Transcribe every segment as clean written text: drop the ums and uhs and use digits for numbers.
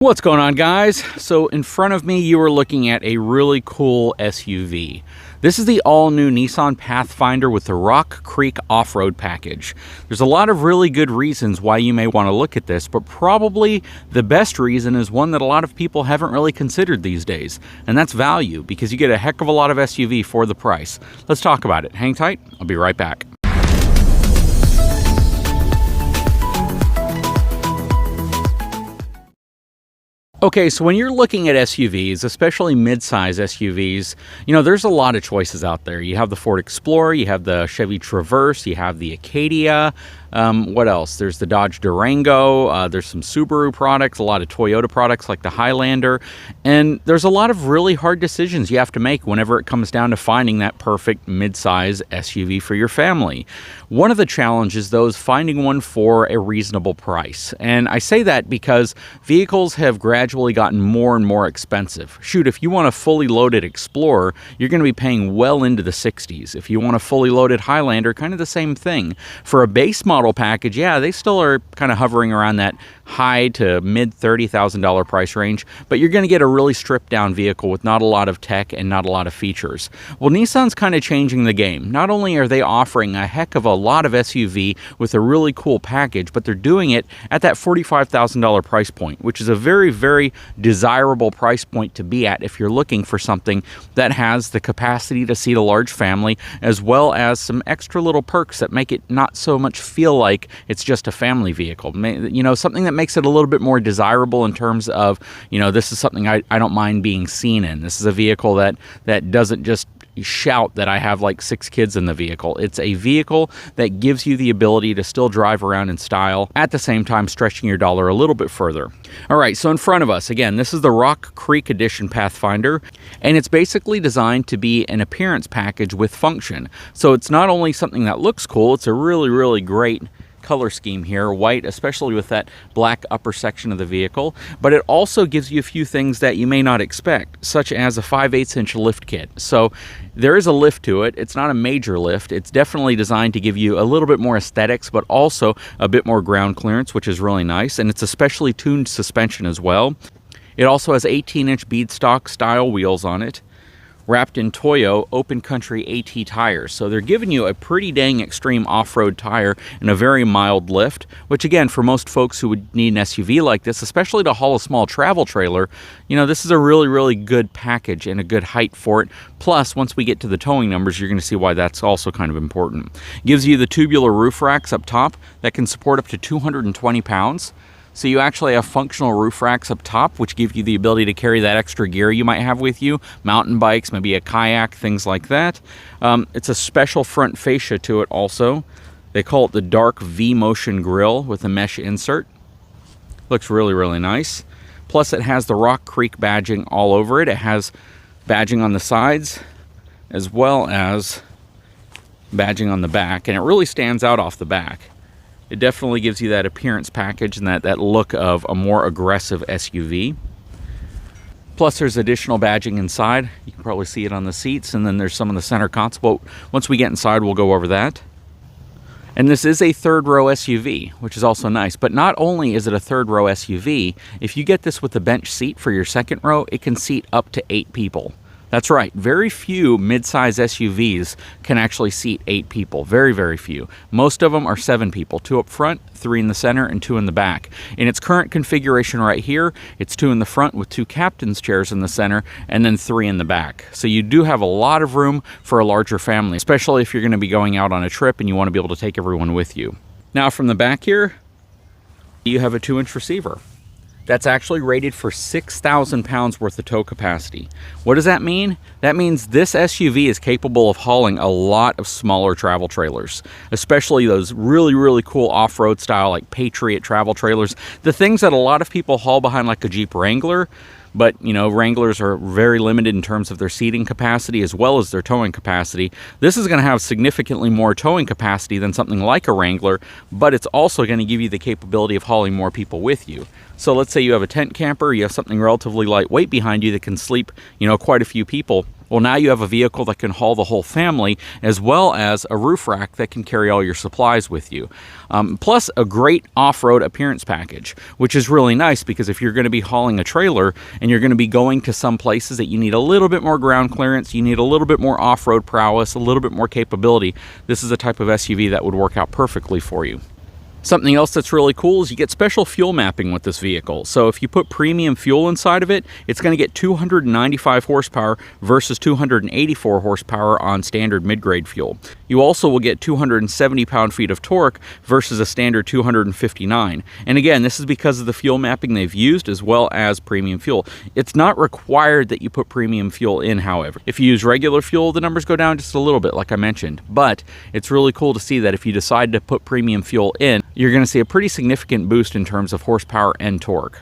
What's going on, guys? So in front of me you are looking at a really cool SUV. This is the all-new Nissan Pathfinder with the Rock Creek Off-Road package. There's a lot of really good reasons why you may want to look at this, but probably the best reason is one that a lot of people haven't really considered these days, and that's value, because you get a heck of a lot of SUV for the price. Let's talk about it. Hang tight, I'll be right back. Okay, so when you're looking at SUVs, especially mid-size SUVs, there's a lot of choices out there. You have the Ford Explorer, you have the Chevy Traverse, you have the Acadia. What else? There's the Dodge Durango, there's some Subaru products, a lot of Toyota products like the Highlander, and there's a lot of really hard decisions you have to make whenever it comes down to finding that perfect mid-size SUV for your family. One of the challenges, though, is finding one for a reasonable price. And I say that because vehicles have gradually gotten more and more expensive. Shoot, if you want a fully loaded Explorer, you're going to be paying well into the 60s. If you want a fully loaded Highlander, kind of the same thing. For a base model package, yeah, they still are kind of hovering around that high to mid $30,000 price range, but you're going to get a really stripped down vehicle with not a lot of tech and not a lot of features. Well, Nissan's kind of changing the game. Not only are they offering a heck of a lot of SUV with a really cool package, but they're doing it at that $45,000 price point, which is a very, very desirable price point to be at if you're looking for something that has the capacity to seat a large family, as well as some extra little perks that make it not so much feel like it's just a family vehicle. Something that makes it a little bit more desirable in terms of, this is something I don't mind being seen in. This is a vehicle that doesn't just shout that I have like 6 kids in the vehicle. It's a vehicle that gives you the ability to still drive around in style, at the same time stretching your dollar a little bit further. All right, so in front of us, again, this is the Rock Creek Edition Pathfinder, and it's basically designed to be an appearance package with function. So it's not only something that looks cool, it's a really, really great color scheme here, white, especially with that black upper section of the vehicle, but it also gives you a few things that you may not expect, such as a 5/8" lift kit. So there is a lift to it. It's not a major lift. It's definitely designed to give you a little bit more aesthetics, but also a bit more ground clearance, which is really nice, and it's a specially tuned suspension as well. It also has 18-inch beadstock style wheels on it, wrapped in Toyo Open Country AT tires. So they're giving you a pretty dang extreme off-road tire and a very mild lift, which again, for most folks who would need an SUV like this, especially to haul a small travel trailer, this is a really, really good package and a good height for it. Plus, once we get to the towing numbers, you're going to see why that's also kind of important. Gives you the tubular roof racks up top that can support up to 220 pounds. So you actually have functional roof racks up top, which give you the ability to carry that extra gear you might have with you, mountain bikes, maybe a kayak, things like that. It's a special front fascia to it also. They call it the Dark V-Motion Grille with a mesh insert. Looks really, really nice. Plus it has the Rock Creek badging all over it. It has badging on the sides as well as badging on the back, and it really stands out off the back. It definitely gives you that appearance package and that look of a more aggressive SUV. Plus there's additional badging inside. You can probably see it on the seats, and then there's some in the center console. But once we get inside, we'll go over that. And this is a third row SUV, which is also nice. But not only is it a third row SUV, if you get this with a bench seat for your second row, it can seat up to 8 people. That's right, very few mid-size SUVs can actually seat 8 people. Very, very few. Most of them are 7 people, 2 up front, 3 in the center, and 2 in the back. In its current configuration right here, it's 2 in the front with 2 captain's chairs in the center, and then 3 in the back. So you do have a lot of room for a larger family, especially if you're going to be going out on a trip and you want to be able to take everyone with you. Now from the back here, you have a 2-inch receiver. That's actually rated for 6,000 pounds worth of tow capacity. What does that mean? That means this SUV is capable of hauling a lot of smaller travel trailers, especially those really, really cool off-road style like Patriot travel trailers. The things that a lot of people haul behind like a Jeep Wrangler, but Wranglers are very limited in terms of their seating capacity as well as their towing capacity. This is going to have significantly more towing capacity than something like a Wrangler, but it's also going to give you the capability of hauling more people with you. So let's say you have a tent camper, you have something relatively lightweight behind you that can sleep, quite a few people. Well, now you have a vehicle that can haul the whole family, as well as a roof rack that can carry all your supplies with you. Plus a great off-road appearance package, which is really nice because if you're going to be hauling a trailer and you're going to be going to some places that you need a little bit more ground clearance, you need a little bit more off-road prowess, a little bit more capability, this is a type of SUV that would work out perfectly for you. Something else that's really cool is you get special fuel mapping with this vehicle. So if you put premium fuel inside of it, it's going to get 295 horsepower versus 284 horsepower on standard mid-grade fuel. You also will get 270 pound-feet of torque versus a standard 259. And again, this is because of the fuel mapping they've used as well as premium fuel. It's not required that you put premium fuel in, however. If you use regular fuel, the numbers go down just a little bit, like I mentioned. But it's really cool to see that if you decide to put premium fuel in, you're going to see a pretty significant boost in terms of horsepower and torque.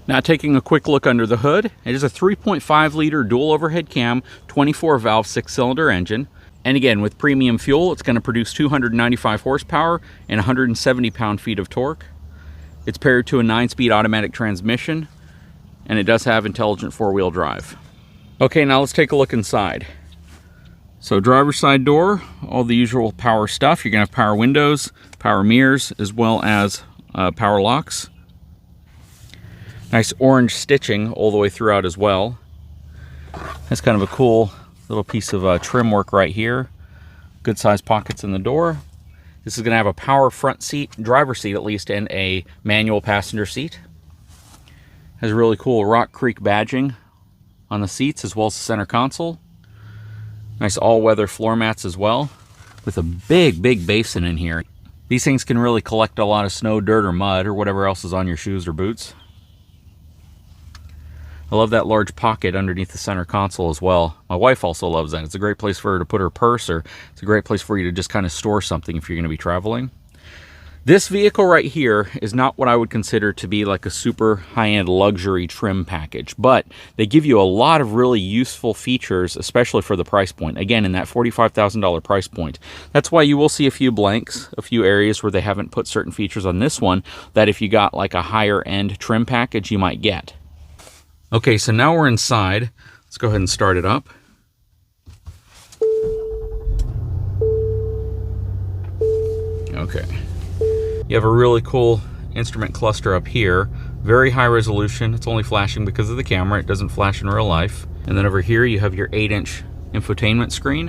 Now taking a quick look under the hood, it is a 3.5 liter dual overhead cam, 24 valve 6-cylinder engine. And again, with premium fuel, it's going to produce 295 horsepower and 170 pound-feet of torque. It's paired to a 9-speed automatic transmission, and it does have intelligent 4-wheel drive. Okay, now let's take a look inside. So driver's side door, all the usual power stuff. You're going to have power windows, power mirrors, as well as power locks. Nice orange stitching all the way throughout as well. That's kind of a cool little piece of trim work right here. Good sized pockets in the door. This is going to have a power front seat, driver's seat at least, and a manual passenger seat. Has a really cool Rock Creek badging on the seats as well as the center console. Nice all-weather floor mats as well, with a big basin in here. These things can really collect a lot of snow, dirt, or mud, or whatever else is on your shoes or boots. I love that large pocket underneath the center console as well. My wife also loves that. It's a great place for her to put her purse, or it's a great place for you to just kind of store something if you're going to be traveling. This vehicle right here is not what I would consider to be like a super high-end luxury trim package, but they give you a lot of really useful features, especially for the price point. Again, in that $45,000 price point. That's why you will see a few blanks, a few areas where they haven't put certain features on this one that if you got like a higher-end trim package, you might get. Okay, so now we're inside. Let's go ahead and start it up. Okay. You have a really cool instrument cluster up here. Very high resolution. It's only flashing because of the camera. It doesn't flash in real life. And then over here you have your 8-inch infotainment screen.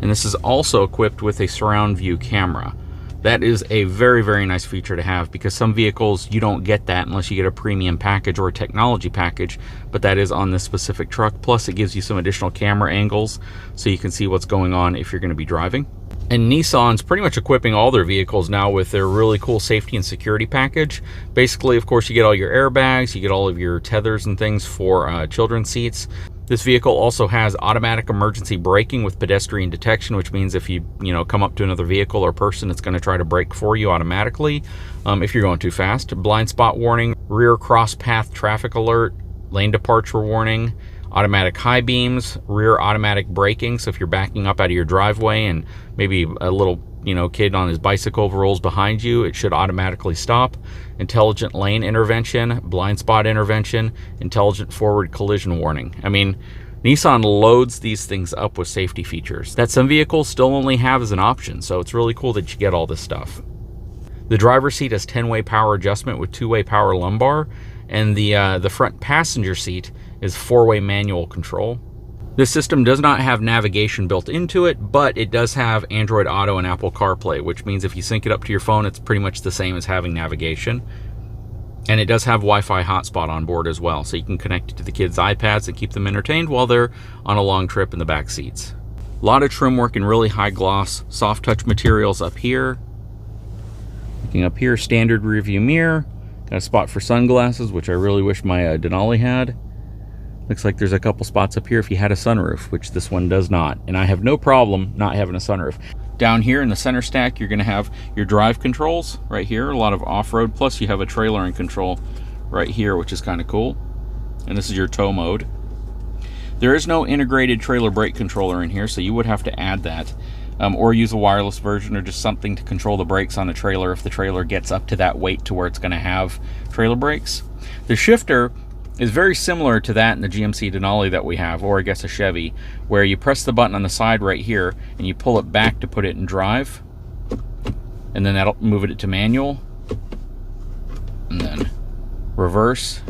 And this is also equipped with a surround view camera. That is a very nice feature to have because some vehicles you don't get that unless you get a premium package or a technology package, but that is on this specific truck. Plus it gives you some additional camera angles so you can see what's going on if you're going to be driving. And Nissan's pretty much equipping all their vehicles now with their really cool safety and security package. Basically, of course, you get all your airbags, you get all of your tethers and things for children's seats. This vehicle also has automatic emergency braking with pedestrian detection, which means if you come up to another vehicle or person, it's going to try to brake for you automatically if you're going too fast. Blind spot warning, rear cross path traffic alert, lane departure warning, automatic high beams, rear automatic braking. So if you're backing up out of your driveway and maybe a little kid on his bicycle rolls behind you, it should automatically stop. Intelligent lane intervention, blind spot intervention, intelligent forward collision warning. I mean, Nissan loads these things up with safety features that some vehicles still only have as an option, so it's really cool that you get all this stuff. The driver's seat has 10-way power adjustment with 2-way power lumbar, and the front passenger seat is 4-way manual control. This system does not have navigation built into it, but it does have Android Auto and Apple CarPlay, which means if you sync it up to your phone, it's pretty much the same as having navigation. And it does have Wi-Fi hotspot on board as well, so you can connect it to the kids' iPads and keep them entertained while they're on a long trip in the back seats. A lot of trim work in really high gloss, soft touch materials up here. Looking up here, standard rear view mirror. Got a spot for sunglasses, which I really wish my Denali had. Looks like there's a couple spots up here if you had a sunroof, which this one does not. And I have no problem not having a sunroof. Down here in the center stack, you're going to have your drive controls right here, a lot of off-road, plus you have a trailering control right here, which is kind of cool. And this is your tow mode. There is no integrated trailer brake controller in here, so you would have to add that. Or use a wireless version or just something to control the brakes on a trailer if the trailer gets up to that weight to where it's going to have trailer brakes. The shifter is very similar to that in the GMC Denali that we have, or I guess a Chevy, where you press the button on the side right here and you pull it back to put it in drive, and then that'll move it to manual, and then reverse,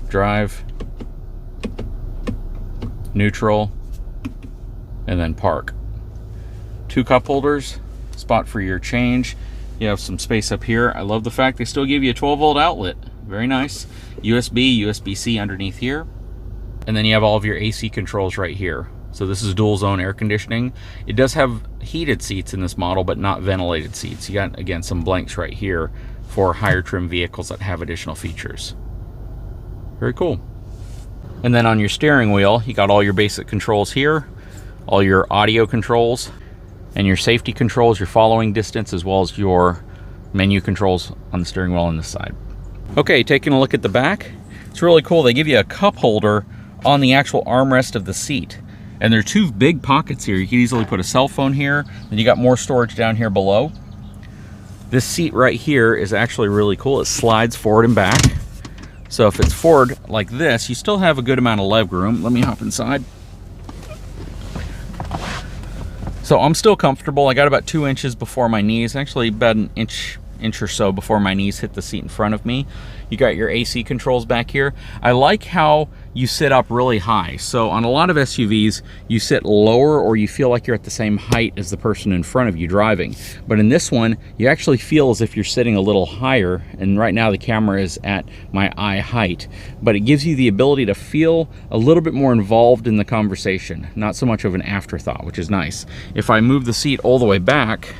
drive, neutral, and then park. 2 cup holders, spot for your change. You have some space up here. I love the fact they still give you a 12-volt outlet. Very nice. USB, USB-C underneath here. And then you have all of your AC controls right here. So this is dual zone air conditioning. It does have heated seats in this model, but not ventilated seats. You got, again, some blanks right here for higher trim vehicles that have additional features. Very cool. And then on your steering wheel, you got all your basic controls here, all your audio controls, and your safety controls, your following distance, as well as your menu controls on the steering wheel on this side. Okay, taking a look at the back, it's really cool. They give you a cup holder on the actual armrest of the seat. And there are 2 big pockets here. You can easily put a cell phone here, then you got more storage down here below. This seat right here is actually really cool. It slides forward and back. So if it's forward like this, you still have a good amount of leg room. Let me hop inside. So I'm still comfortable. I got about 2 inches before my knees, actually about an inch or so before my knees hit the seat in front of me. You got your AC controls back here. I like how you sit up really high. So on a lot of SUVs, you sit lower or you feel like you're at the same height as the person in front of you driving. But in this one, you actually feel as if you're sitting a little higher. And right now the camera is at my eye height. But it gives you the ability to feel a little bit more involved in the conversation. Not so much of an afterthought, which is nice. If I move the seat all the way back,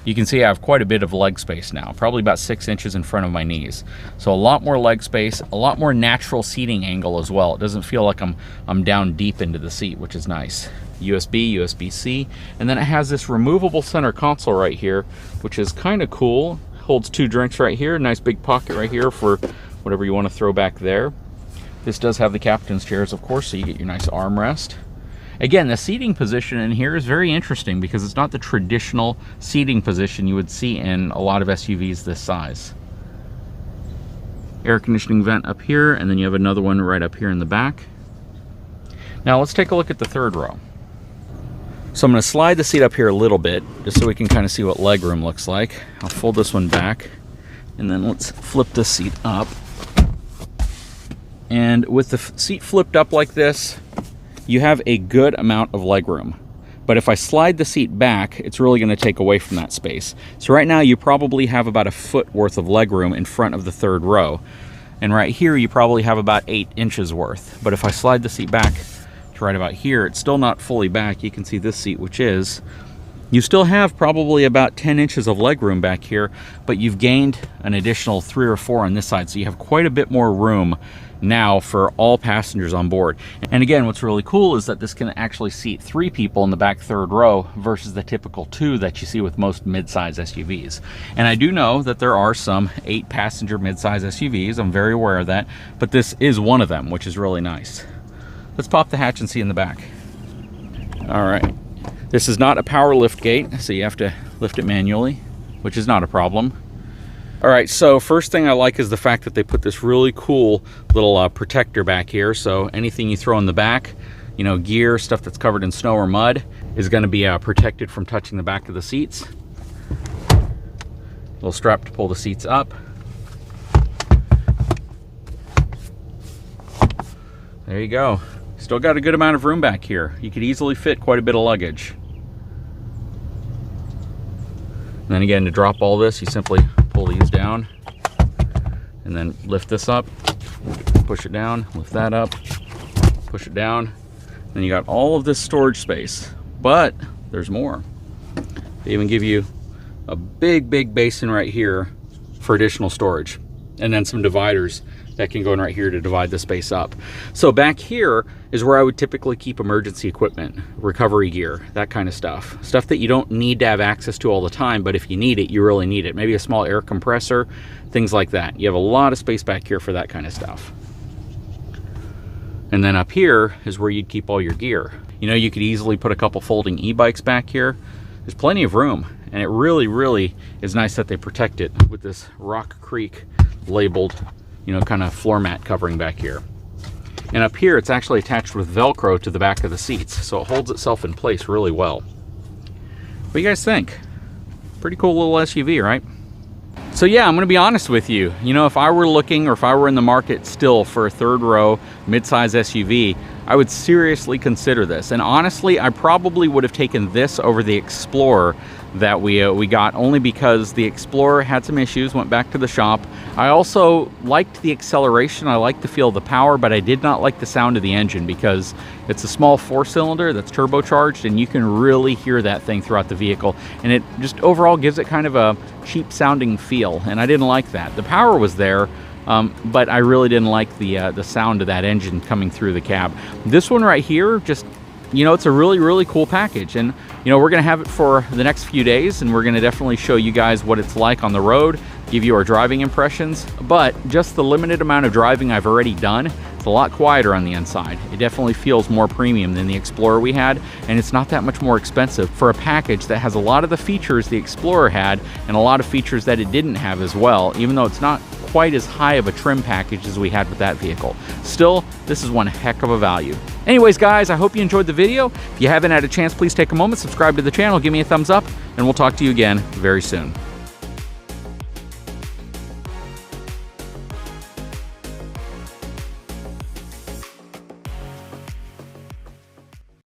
you can see I have quite a bit of leg space now, probably about 6 inches in front of my knees. So a lot more leg space, a lot more natural seating angle as well. It doesn't feel like I'm down deep into the seat, which is nice. USB, USB-C, and then it has this removable center console right here, which is kind of cool. Holds 2 drinks right here, nice big pocket right here for whatever you want to throw back there. This does have the captain's chairs, of course, so you get your nice armrest. Again, the seating position in here is very interesting because it's not the traditional seating position you would see in a lot of SUVs this size. Air conditioning vent up here, and then you have another one right up here in the back. Now let's take a look at the 3rd row. So I'm going to slide the seat up here a little bit just so we can kind of see what legroom looks like. I'll fold this one back, and then let's flip this seat up. And with the seat flipped up like this, you have a good amount of legroom. But if I slide the seat back, it's really going to take away from that space. So right now you probably have about a foot worth of legroom in front of the 3rd row. And right here you probably have about 8 inches worth. But if I slide the seat back to right about here, it's still not fully back. You can see this seat, which is, you still have probably about 10 inches of legroom back here, but you've gained an additional 3 or 4 on this side. So you have quite a bit more room now for all passengers on board. And again, what's really cool is that this can actually seat 3 people in the back 3rd row versus the typical 2 that you see with most midsize SUVs. And I do know that there are some 8-passenger midsize SUVs. I'm very aware of that, but this is one of them, which is really nice. Let's pop the hatch and see in the back. All right. This is not a power lift gate, so you have to lift it manually, which is not a problem. All right, so first thing I like is the fact that they put this really cool little protector back here. So anything you throw in the back, you know, gear, stuff that's covered in snow or mud, is going to be protected from touching the back of the seats. Little strap to pull the seats up. There you go. Still got a good amount of room back here. You could easily fit quite a bit of luggage. And then again, to drop all this, you simply pull these down and then lift this up, push it down, lift that up, push it down. Then you got all of this storage space, but there's more. They even give you a big basin right here for additional storage, and then some dividers that can go in right here to divide the space up. So back here is where I would typically keep emergency equipment, recovery gear, that kind of stuff. Stuff that you don't need to have access to all the time, but if you need it, you really need it. Maybe a small air compressor, things like that. You have a lot of space back here for that kind of stuff. And then up here is where you'd keep all your gear. You know, you could easily put a couple folding e-bikes back here. There's plenty of room, and it really is nice that they protect it with this Rock Creek labeled you know, kind of floor mat covering back here. And up here, it's actually attached with Velcro to the back of the seats, so it holds itself in place really well. What do you guys think? Pretty cool little SUV, right? So yeah, I'm gonna be honest with you. You know, if I were looking, or if I were in the market still for a third row midsize SUV, I would seriously consider this. And honestly, I probably would have taken this over the Explorer that we got, only because the Explorer had some issues, went back to the shop. I also liked the acceleration, I liked to feel the power, but I did not like the sound of the engine because it's a small 4-cylinder that's turbocharged, and you can really hear that thing throughout the vehicle, and it just overall gives it kind of a cheap sounding feel, and I didn't like that. The power was there, but I really didn't like the sound of that engine coming through the cab. This one right here, just, you know, it's a really, really cool package, and you know, we're gonna have it for the next few days, and we're gonna definitely show you guys what it's like on the road, give you our driving impressions. But just the limited amount of driving I've already done, it's a lot quieter on the inside. It definitely feels more premium than the Explorer we had, and it's not that much more expensive for a package that has a lot of the features the Explorer had and a lot of features that it didn't have as well, even though it's not quite as high of a trim package as we had with that vehicle. Still, this is one heck of a value. Anyways, guys, I hope you enjoyed the video. If you haven't had a chance, please take a moment, subscribe to the channel, give me a thumbs up, and we'll talk to you again very soon.